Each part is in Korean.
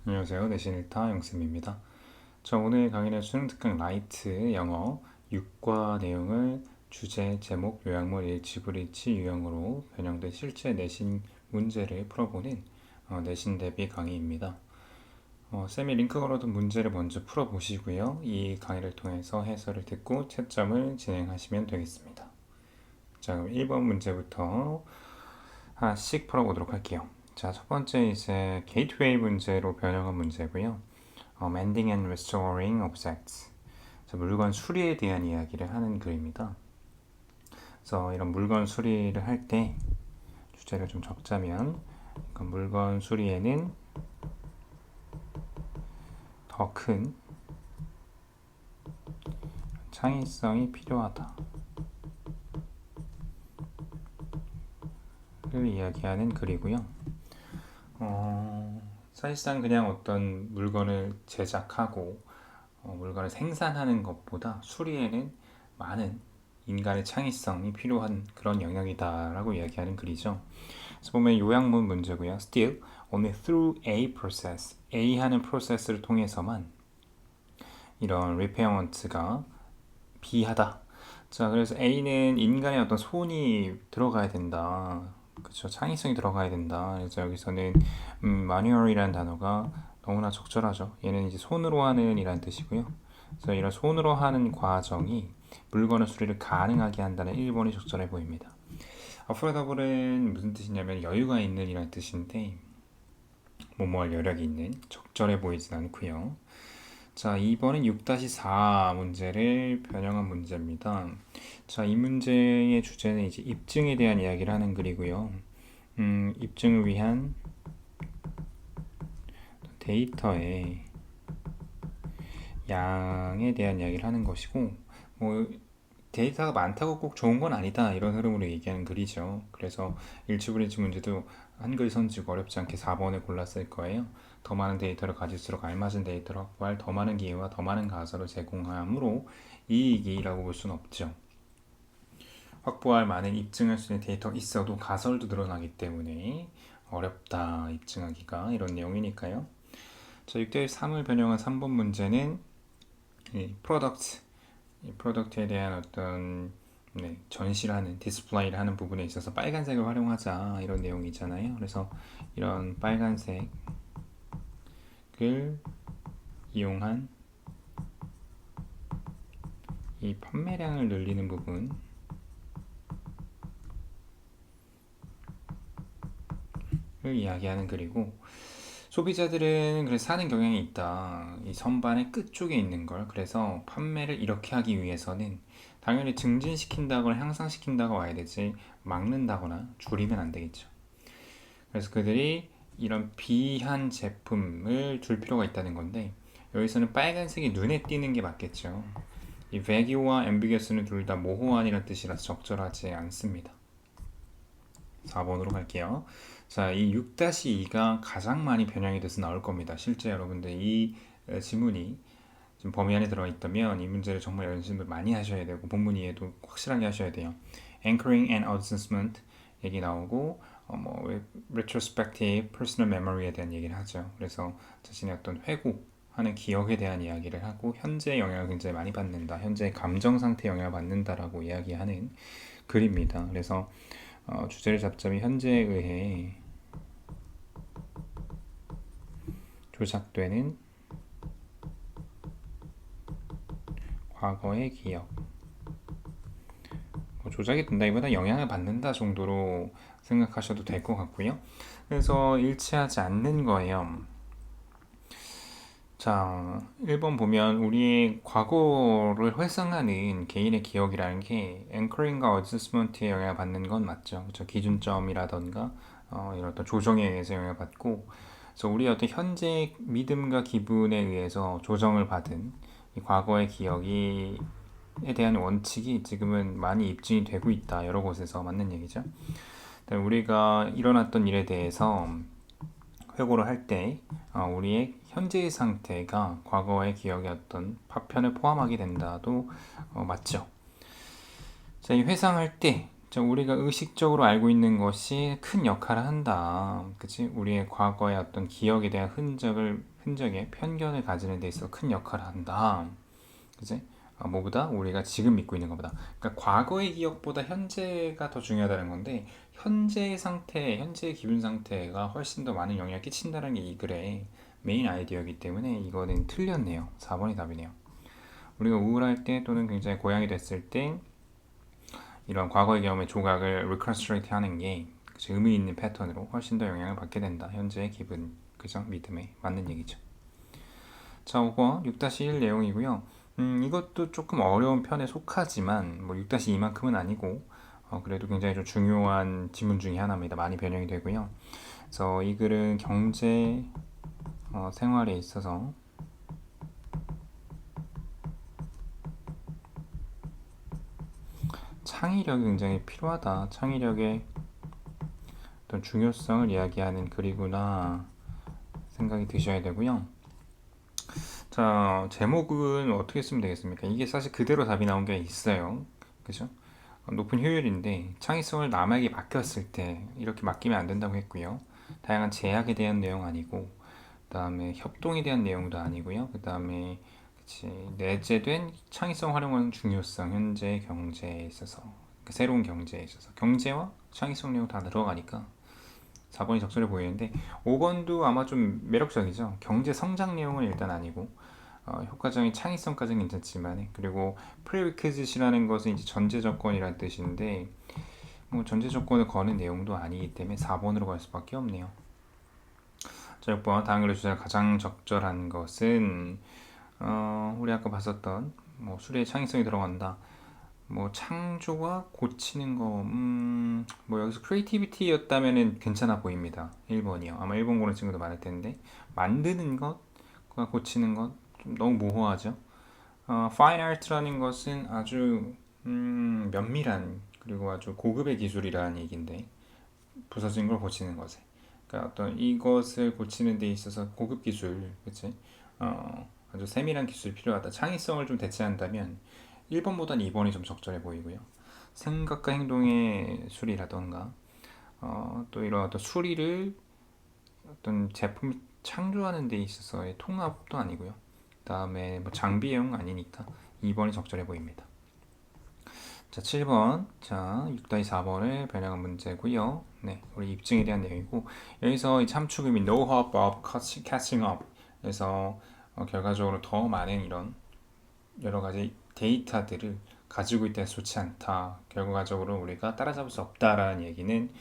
안녕하세요. 내신 일타 영쌤입니다. 자, 오늘 강의는 수능 특강 라이트 영어 6과 내용을 주제, 제목, 요약물, 일치, 불일치 유형으로 변형된 실제 내신 문제를 풀어보는 내신 대비 강의입니다. 쌤이 링크 걸어둔 문제를 먼저 풀어보시고요. 이 강의를 통해서 해설을 듣고 채점을 진행하시면 되겠습니다. 자, 그럼 1번 문제부터 하나씩 풀어보도록 할게요. 자, 첫 번째 이제 게이트웨이 문제로 변형한 문제고요. Mending and Restoring Objects. 그래서 물건 수리에 대한 이야기를 하는 글입니다. 그래서 이런 물건 수리를 할 때 주제를 좀 적자면 물건 수리에는 더 큰 창의성이 필요하다. 를 이야기하는 글이고요. 사실상 그냥 어떤 물건을 제작하고 물건을 생산하는 것보다 수리에는 많은 인간의 창의성이 필요한 그런 영역이다라고 이야기하는 글이죠. 그래서 보면 요약문 문제고요. Still, only through A process, A 하는 프로세스를 통해서만 이런 repairment가 B하다. 자, 그래서 A는 인간의 어떤 손이 들어가야 된다. 그렇죠. 창의성이 들어가야 된다. 그래서 여기서는 manual이라는 단어가 너무나 적절하죠. 얘는 이제 손으로 하는 이란 뜻이고요. 그래서 이런 손으로 하는 과정이 물건의 수리를 가능하게 한다는 1번이 적절해 보입니다. affordable은 무슨 뜻이냐면 여유가 있는 이란 뜻인데 뭐뭐할 여력이 있는 적절해 보이진 않고요. 자, 2번은 6-4 문제를 변형한 문제입니다. 자, 이 문제의 주제는 이제 입증에 대한 이야기를 하는 글이고요. 입증을 위한 데이터의 양에 대한 이야기를 하는 것이고, 뭐 데이터가 많다고 꼭 좋은 건 아니다 이런 흐름으로 얘기하는 글이죠. 그래서 일치불일치 문제도 한글 선지고 어렵지 않게 4번을 골랐을 거예요. 더 많은 데이터를 가질수록 알맞은 데이터를 확보할 더 많은 기회와 더 많은 가설을 제공함으로 이익이라고 볼 수는 없죠. 확보할 많은 입증할 수 있는 데이터가 있어도 가설도 늘어나기 때문에 어렵다 입증하기가 이런 내용이니까요. 자, 6-3을 변형한 3번 문제는 프로덕트 이 프로덕트에 대한 어떤 전시를 하는 디스플레이를 하는 부분에 있어서 빨간색을 활용하자 이런 내용이잖아요. 그래서 이런 빨간색을 이용한 이 판매량을 늘리는 부분을 이야기하는 글이고 소비자들은 그래서 사는 경향이 있다. 이 선반의 끝쪽에 있는 걸. 그래서 판매를 이렇게 하기 위해서는 당연히 증진시킨다거나 향상시킨다고 와야 되지 막는다거나 줄이면 안 되겠죠. 그래서 그들이 이런 비한 제품을 줄 필요가 있다는 건데 여기서는 빨간색이 눈에 띄는 게 맞겠죠. 이 vague와 ambiguous는 둘 다 모호한이라는 뜻이라서 적절하지 않습니다. 4번으로 갈게요. 자, 이 6-2가 가장 많이 변형이 돼서 나올 겁니다. 실제 여러분들 이 지문이 지금 범위 안에 들어있다면 이 문제를 정말 연습을 많이 하셔야 되고 본문 이해도 확실하게 하셔야 돼요. Anchoring and assessment 얘기 나오고 retrospective personal memory에 대한 얘기를 하죠. 그래서 자신의 어떤 회고하는 기억에 대한 이야기를 하고 현재 영향을 굉장히 많이 받는다. 현재 감정 상태 영향을 받는다라고 이야기하는 글입니다. 그래서 주제를 잡자면 현재에 의해 조작되는 과거의 기억. 조작이 된다기보다 영향을 받는다 정도로 생각하셔도 될 것 같고요. 그래서 일치하지 않는 거예요. 자, 1번 보면 우리의 과거를 회상하는 개인의 기억이라는 게 앵커링과 어저스먼트에 영향을 받는 건 맞죠. 그렇죠? 기준점이라던가 이런 어떤 조정에 의해서 영향을 받고 그래서 우리 어떤 현재 믿음과 기분에 의해서 조정을 받은 이 과거의 기억이 에 대한 원칙이 지금은 많이 입증이 되고 있다. 여러 곳에서 맞는 얘기죠. 우리가 일어났던 일에 대해서 회고를 할 때 우리의 현재의 상태가 과거의 기억의 어떤 파편을 포함하게 된다도 맞죠. 자, 이 회상할 때 자, 우리가 의식적으로 알고 있는 것이 큰 역할을 한다. 그치? 우리의 과거의 어떤 기억에 대한 흔적에 편견을 가지는 데 있어 큰 역할을 한다. 그치? 뭐보다 우리가 지금 믿고 있는 것보다. 그러니까 과거의 기억보다 현재가 더 중요하다는 건데, 현재의 상태, 현재의 기분 상태가 훨씬 더 많은 영향을 끼친다는 게 이 글의 메인 아이디어이기 때문에 이거는 틀렸네요. 4번이 답이네요. 우리가 우울할 때 또는 굉장히 고양이 됐을 때 이런 과거의 경험의 조각을 reconstruct 하는 게 그치, 의미 있는 패턴으로 훨씬 더 영향을 받게 된다. 현재의 기분, 그죠? 믿음에 맞는 얘기죠. 자, 5번 6-1 내용이고요. 이것도 조금 어려운 편에 속하지만 뭐 6-2만큼은 아니고 그래도 굉장히 좀 중요한 지문 중에 하나입니다. 많이 변형이 되고요. 그래서 이 글은 경제 생활에 있어서 창의력이 굉장히 필요하다. 창의력의 어떤 중요성을 이야기하는 글이구나 생각이 드셔야 되고요. 자, 제목은 어떻게 쓰면 되겠습니까? 이게 사실 그대로 답이 나온 게 있어요. 그죠? 높은 효율인데 창의성을 남에게 맡겼을 때 이렇게 맡기면 안 된다고 했고요. 다양한 제약에 대한 내용 아니고 그다음에 협동에 대한 내용도 아니고요. 그다음에 내재된 창의성 활용하는 중요성 현재 경제에 있어서 그러니까 새로운 경제에 있어서 경제와 창의성 내용 다 들어가니까 4번이 적절해 보이는데 5번도 아마 좀 매력적이죠. 경제 성장 내용은 일단 아니고 효과적인 창의성까지는 괜찮지만 그리고 prerequisite이라는 것은 이제 전제 조건이라는 뜻인데 뭐 전제 조건을 거는 내용도 아니기 때문에 4번으로 갈 수밖에 없네요. 자, 6번 다음 글의 주제가 가장 적절한 것은 우리 아까 봤었던 뭐 수리의 창의성이 들어간다. 뭐 창조와 고치는 거, 뭐 여기서 크리에이티비티였다면은 괜찮아 보입니다. 1번이요. 아마 1번 고른 친구도 많을 텐데 만드는 것과 고치는 것 좀 너무 모호하죠. 파인 아트라는 것은 아주 면밀한 그리고 아주 고급의 기술이라는 얘기인데 부서진 걸 고치는 것에 그러니까 어떤 이것을 고치는 데 있어서 고급 기술, 그치? 아주 세밀한 기술이 필요하다. 창의성을 좀 대체한다면 1번보다는 2번이 좀 적절해 보이고요. 생각과 행동의 수리라던가 또 이런 어떤 수리를 어떤 제품 창조하는 데 있어서의 통합도 아니고요. 그다음에 뭐 장비형 아니니까 2번이 적절해 보입니다. 자, 7번. 자, 6-4번을 변형한 문제고요. 네, 우리 입증에 대한 내용이고 여기서 이 참축음이 no hope of catching up. 그래서 결과적으로 더 많은 이런 여러 가지 데이터들을 가지고 있다 해서 좋지 않다. 결과적으로 우리가 따라잡을 수 없다라는 얘기는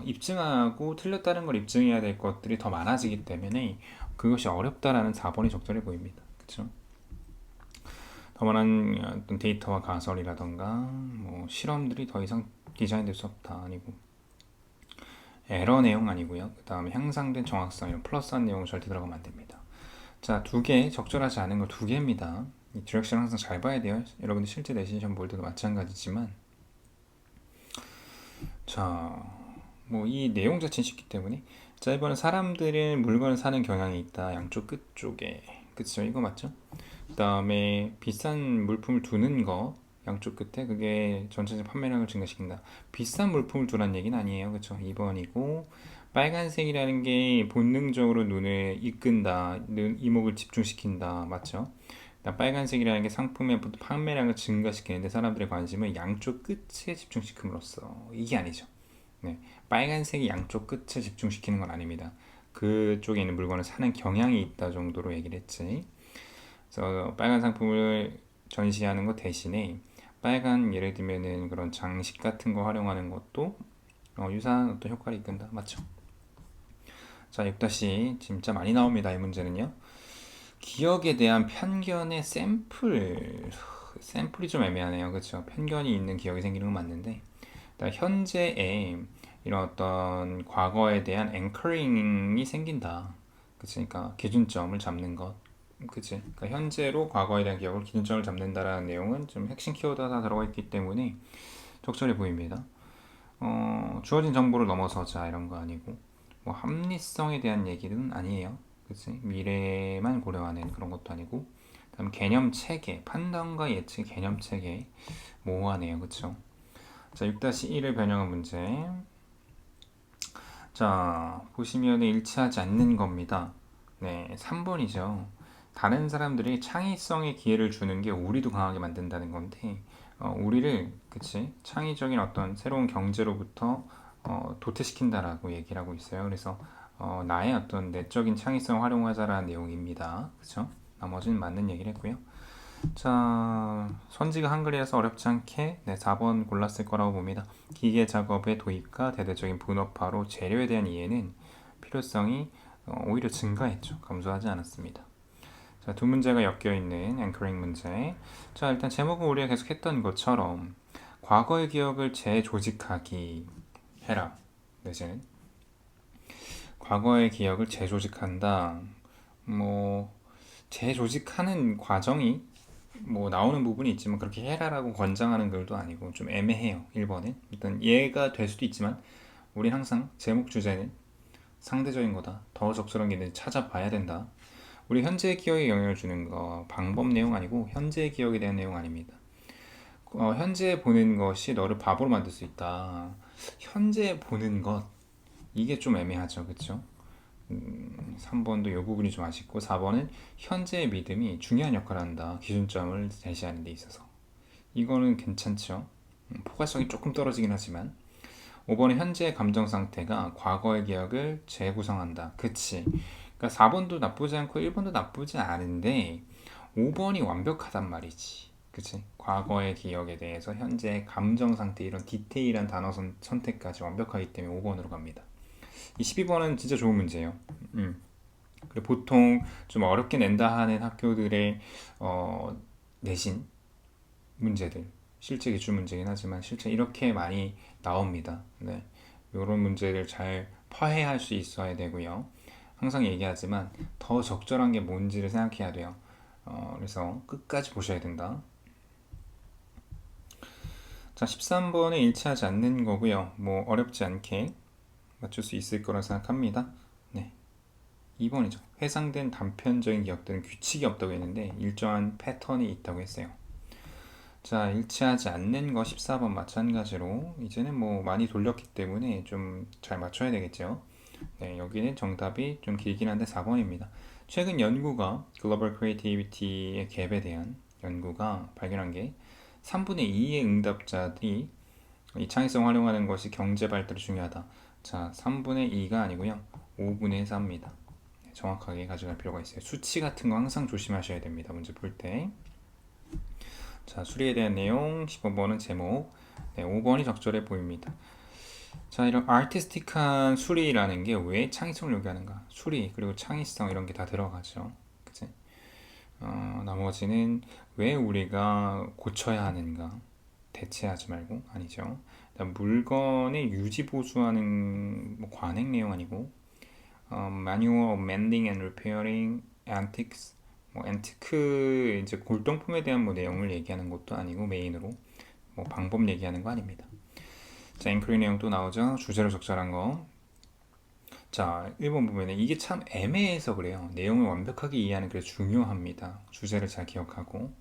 입증하고 틀렸다는 걸 입증해야 될 것들이 더 많아지기 때문에 그것이 어렵다라는 4번이 적절해 보입니다. 그렇죠? 더 많은 어떤 데이터와 가설이라던가 뭐 실험들이 더 이상 디자인될 수 없다 아니고 에러 내용 아니고요. 그 다음에 향상된 정확성 이런 플러스한 내용 절대 들어가면 안 됩니다. 자, 2개 적절하지 않은 거 2개입니다. 이 디렉션 항상 잘 봐야 돼요. 여러분들 실제 내신 시험 볼 때도 마찬가지지만 자, 뭐 이 내용 자체는 쉽기 때문에 자, 이번엔 사람들은 물건을 사는 경향이 있다. 양쪽 끝 쪽에 그쵸? 이거 맞죠? 그 다음에 비싼 물품을 두는 거 양쪽 끝에 그게 전체적 판매량을 증가시킨다. 비싼 물품을 두라는 얘기는 아니에요. 그쵸? 2번이고 빨간색이라는 게 본능적으로 눈을 이끈다. 이목을 집중시킨다. 맞죠? 빨간색이라는 게 상품의 판매량을 증가시키는데 사람들의 관심은 양쪽 끝에 집중시킴으로써 이게 아니죠. 네, 빨간색이 양쪽 끝에 집중시키는 건 아닙니다. 그쪽에 있는 물건을 사는 경향이 있다 정도로 얘기를 했지. 그래서 빨간 상품을 전시하는 것 대신에 빨간 예를 들면은 그런 장식 같은 거 활용하는 것도 유사한 어떤 효과를 이끈다. 맞죠? 자, 6다시 진짜 많이 나옵니다. 이 문제는요. 기억에 대한 편견의 샘플이 좀 애매하네요. 그렇죠? 편견이 있는 기억이 생기는 건 맞는데 현재에 이런 어떤 과거에 대한 앵커링이 생긴다. 그치? 그러니까 기준점을 잡는 것. 그치? 그러니까 현재로 과거에 대한 기억을 기준점을 잡는다라는 내용은 좀 핵심 키워드가 다 들어가 있기 때문에 적절해 보입니다. 주어진 정보를 넘어서자 이런 거 아니고 뭐 합리성에 대한 얘기는 아니에요. 그치? 미래만 고려하는 그런 것도 아니고 그다음 개념 체계, 판단과 예측 개념 체계 모호하네요. 그쵸? 자, 6-1을 변형한 문제. 자, 보시면 일치하지 않는 겁니다. 네, 3번이죠. 다른 사람들이 창의성의 기회를 주는 게 우리도 강하게 만든다는 건데, 우리를, 그치? 창의적인 어떤 새로운 경제로부터 도태시킨다라고 얘기를 하고 있어요. 그래서 나의 어떤 내적인 창의성 활용하자라는 내용입니다. 그쵸? 나머지는 맞는 얘기를 했고요. 자, 선지가 한글이라서 어렵지 않게 네, 4번 골랐을 거라고 봅니다. 기계 작업의 도입과 대대적인 분업화로 재료에 대한 이해는 필요성이 오히려 증가했죠. 감소하지 않았습니다. 자, 두 문제가 엮여 있는 앵커링 문제. 자, 일단 제목은 우리가 계속 했던 것처럼 과거의 기억을 재조직하기 해라. 내지는 과거의 기억을 재조직한다. 뭐 재조직하는 과정이 뭐 나오는 부분이 있지만 그렇게 해라라고 권장하는 글도 아니고 좀 애매해요. 1번은 일단 이해가 될 수도 있지만 우린 항상 제목 주제는 상대적인 거다. 더 적절한 게 있는지 찾아봐야 된다. 우리 현재 기억에 영향을 주는 거 방법 내용 아니고 현재 기억에 대한 내용 아닙니다. 현재 보는 것이 너를 바보로 만들 수 있다. 현재 보는 것 이게 좀 애매하죠, 그렇죠? 3번도 이 부분이 좀 아쉽고 4번은 현재의 믿음이 중요한 역할을 한다. 기준점을 제시하는 데 있어서 이거는 괜찮죠. 포괄성이 조금 떨어지긴 하지만 5번은 현재의 감정 상태가 과거의 기억을 재구성한다. 그치. 그러니까 4번도 나쁘지 않고 1번도 나쁘지 않은데 5번이 완벽하단 말이지. 그치? 과거의 기억에 대해서 현재의 감정 상태 이런 디테일한 단어 선택까지 완벽하기 때문에 5번으로 갑니다. 이 12번은 진짜 좋은 문제예요. 그리고 보통 좀 어렵게 낸다 하는 학교들의 내신 문제들 실제 기출 문제긴 하지만 실제 이렇게 많이 나옵니다. 네. 이런 문제를 잘 파해할 수 있어야 되고요. 항상 얘기하지만 더 적절한 게 뭔지를 생각해야 돼요. 그래서 끝까지 보셔야 된다. 자, 13번에 일치하지 않는 거고요. 뭐 어렵지 않게 맞출 수 있을 거라 생각합니다. 네. 2번이죠. 회상된 단편적인 기억들은 규칙이 없다고 했는데 일정한 패턴이 있다고 했어요. 자, 일치하지 않는 거 14번 마찬가지로 이제는 뭐 많이 돌렸기 때문에 좀 잘 맞춰야 되겠죠. 네, 여기는 정답이 좀 길긴 한데 4번입니다. 최근 연구가 글로벌 크리에이티비티의 갭에 대한 연구가 발견한 게 3분의 2의 응답자들이 이 창의성 활용하는 것이 경제 발달에 중요하다. 자, 3분의 2가 아니고요. 5분의 4입니다. 정확하게 가져갈 필요가 있어요. 수치 같은 거 항상 조심하셔야 됩니다. 문제 풀 때. 자, 수리에 대한 내용 15번은 제목. 네, 5번이 적절해 보입니다. 자, 이런 아티스틱한 수리라는 게 왜 창의성을 요구하는가? 수리 그리고 창의성 이런 게 다 들어가죠. 그치? 나머지는 왜 우리가 고쳐야 하는가? 대체하지 말고 아니죠. 물건의 유지 보수하는 뭐 관행 내용 아니고 manual of mending and repairing antiques 뭐 앤티크 이제 골동품에 대한 뭐 내용을 얘기하는 것도 아니고 메인으로 뭐 방법 얘기하는 거 아닙니다. 자, 앵커리 내용 또 나오죠. 주제로 적절한 거. 자, 1번 부분에 이게 참 애매해서 그래요. 내용을 완벽하게 이해하는 게 중요합니다. 주제를 잘 기억하고.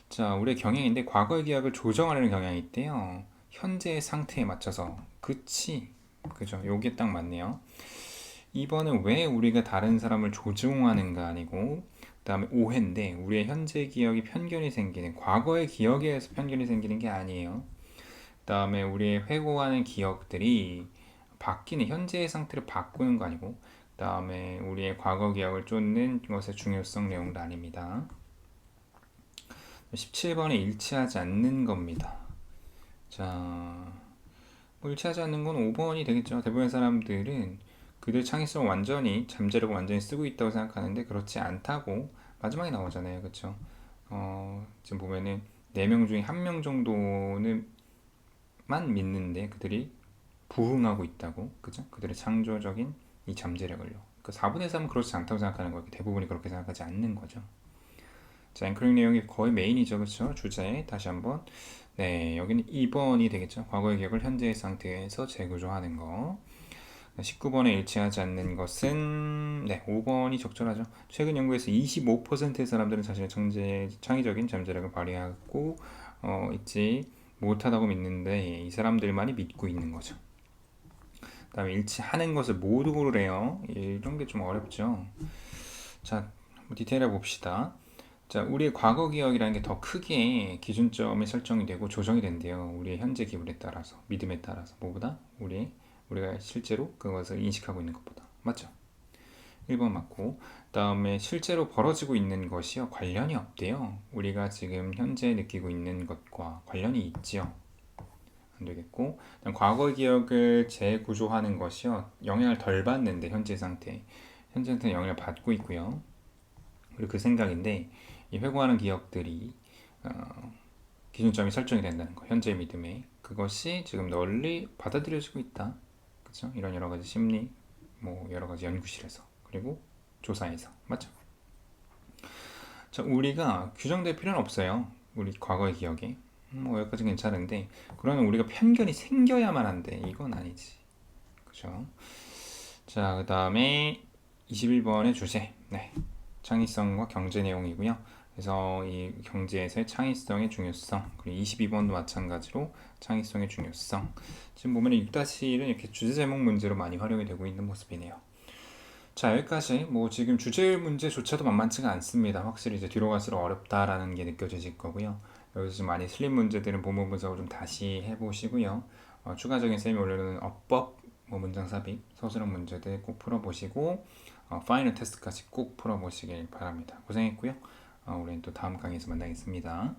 자, 우리의 경향인데 과거의 기억을 조정하려는 경향이 있대요. 현재의 상태에 맞춰서. 그치? 그죠? 요게 딱 맞네요. 2번은 왜 우리가 다른 사람을 조종하는가 아니고 그 다음에 오해인데 우리의 현재 기억이 편견이 생기는 과거의 기억에 의해서 편견이 생기는 게 아니에요. 그 다음에 우리의 회고하는 기억들이 바뀌는 현재의 상태를 바꾸는 거 아니고 그 다음에 우리의 과거 기억을 쫓는 것의 중요성 내용도 아닙니다. 17번에 일치하지 않는 겁니다. 자, 뭐 일치하지 않는 건 5번이 되겠죠. 대부분의 사람들은 그들 창의성을 완전히 잠재력을 완전히 쓰고 있다고 생각하는데 그렇지 않다고 마지막에 나오잖아요. 그렇죠? 지금 보면은 4명 중에 1명 정도는 만 믿는데 그들이 부흥하고 있다고. 그죠? 그들의 창조적인 이 잠재력을요. 그 4분의 3은 그렇지 않다고 생각하는 거예요. 대부분이 그렇게 생각하지 않는 거죠. 자, 앵커링 내용이 거의 메인이죠. 그렇죠? 주제 다시 한번. 네, 여기는 2번이 되겠죠. 과거의 기억을 현재의 상태에서 재구조하는 거. 19번에 일치하지 않는 것은 네, 5번이 적절하죠. 최근 연구에서 25%의 사람들은 자신의 창의적인 잠재력을 발휘하고 있지 못하다고 믿는데 이 사람들만이 믿고 있는 거죠. 그다음에 일치하는 것을 모두 고르래요. 이런 게 좀 어렵죠. 자, 한번 디테일해 봅시다. 자, 우리의 과거 기억이라는 게 더 크게 기준점이 설정이 되고 조정이 된대요. 우리의 현재 기분에 따라서, 믿음에 따라서. 뭐보다? 우리가 실제로 그것을 인식하고 있는 것보다. 맞죠? 1번 맞고. 그다음에 실제로 벌어지고 있는 것이요. 관련이 없대요. 우리가 지금 현재 느끼고 있는 것과 관련이 있지요. 안 되겠고. 그다음 과거 기억을 재구조하는 것이요. 영향을 덜 받는데 현재 상태. 현재 상태는 영향을 받고 있고요. 그리고 그 생각인데 이 회고하는 기억들이 기준점이 설정이 된다는 거. 현재의 믿음에 그것이 지금 널리 받아들여지고 있다. 그렇죠? 이런 여러 가지 심리, 뭐 여러 가지 연구실에서 그리고 조사에서 맞죠? 자, 우리가 규정될 필요는 없어요. 우리 과거의 기억에 뭐 여기까지 괜찮은데 그러면 우리가 편견이 생겨야만 한데 이건 아니지. 그죠? 자, 그 다음에 21번의 주제. 네. 창의성과 경제 내용이고요. 그래서 이 경제에서의 창의성의 중요성, 그리고 22번도 마찬가지로 창의성의 중요성. 지금 보면 6-1은 이렇게 주제 제목 문제로 많이 활용이 되고 있는 모습이네요. 자, 여기까지 뭐 지금 주제 문제조차도 만만치가 않습니다. 확실히 이제 뒤로 갈수록 어렵다라는 게 느껴지실 거고요. 여기서 좀 많이 틀린 문제들은 본문 분석을 좀 다시 해보시고요. 추가적인 쌤이 올려놓은 어법, 뭐 문장 삽입, 서술형 문제들 꼭 풀어보시고 파이널 테스트까지 꼭 풀어보시길 바랍니다. 고생했고요. 우리는 또 다음 강의에서 만나겠습니다.